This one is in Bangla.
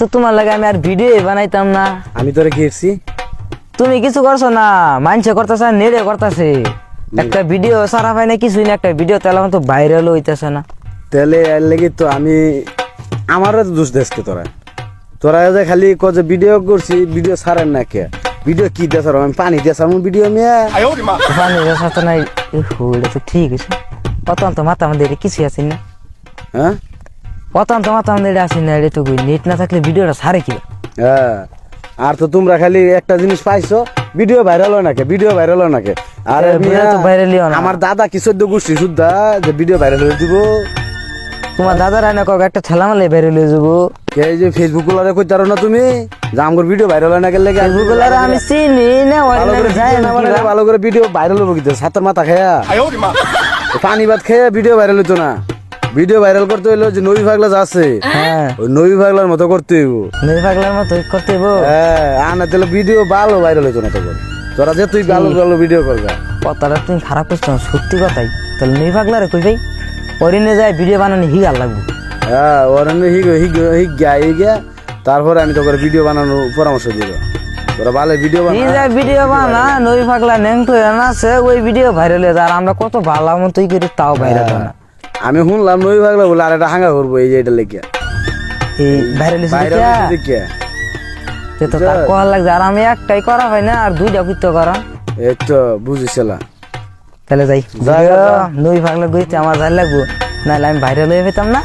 তো তোমার লাগে আমি আর ভিডিও বানাইতাম না। আমি তোরে গেছি, তুমি কিছু করছো না, মানছে করতেছে নেড়ে করতেছে। একটা ভিডিও সারা পাই না কিছুই না, একটা ভিডিও তেলাম তো ভাইরাল হইতেছে না। তাহলে এর লেগে তো আমি আমারও তো দোষ দেশকে তোরা তোরা যে খালি যে ভিডিও করছি, ভিডিও ছাড়েন না কে? ভিডিও কি দেশ আমি পানি দেশ আমার ভিডিও মিয়া পানি সাথে নাই। এটা তো ঠিক আছে, অতন্ত মাথা আমাদের কিছু আছে না। হ্যাঁ অতন্ত মাথা আমাদের আসি না, এটুকু নেট না থাকলে ভিডিওটা ছাড়ে কি? হ্যাঁ, আর তো তোমরা খালি একটা জিনিস পাইছো, ভিডিও ভাইরাল হয় নাকি, ভিডিও ভাইরাল হয় নাকি? আর ভিডিও তো ভাইরালই হয় না। আমার দাদা কি 14 গোষ্ঠী শুদ্ধা যে ভিডিও ভাইরাল হয়ে দিব। তোমার দাদার আইনা কক একটা ঠেলা মারলে ভাইরাল হয়ে যাবো। এই যে ফেসবুক গুলারে কইতারো না তুমি যে আমার ভিডিও ভাইরাল হয় না গেলে ফেসবুক গুলারে আমি চিনি না, ভালো করে ভিডিও ভাইরাল হবো কিন্তু সাতার মাথা খায়া পানি ভাত খেয়ে ভিডিও ভাইরাল হইতো না। ভিডিও ভাইরাল করতে হইলো যে নবী পাগলা যা আছে, হ্যাঁ ওই নবী পাগলার মতো করতে হইব। নবী পাগলার মতো করতে হইব। হ্যাঁ, আনা তাহলে ভিডিও ভালো ভাইরাল হইতো না তখন। তোরা যে তুই ভালো ভালো ভিডিও করবা, কথাটা তুমি খারাপ করছো না, সত্যি কথাই। তাহলে নবী পাগলারে কই ভাই পরিনে যায় ভিডিও বানানো হিগার লাগবে। হ্যাঁ, ওর হিগিয়া তারপরে আমি তোকে ভিডিও বানানোর পরামর্শ দিব। তোরা ভালো ভিডিও ভিডিও বানা, নবী পাগলা ন্যাংটো আছে, ওই ভিডিও ভাইরাল হয়ে যায়। আর আমরা কত ভালো মতোই করি, তাও ভাইরাল হয় না। আমি শুনলাম নবী পাগলা বলে আর একটা হাঙ্গা করবো এই যে এটা লেগে এই ভাইরাল দেখিয়া তো তার কল লাগছে। আর আমি একটাই করা হয় না, আর দুইটা করতে করা। এই তো বুঝেছিলাম। তাহলে যাই নবী পাগলা গইতে আমার যাই লাগবো, নাহলে আমি ভাইরাল হয়ে পেতাম না।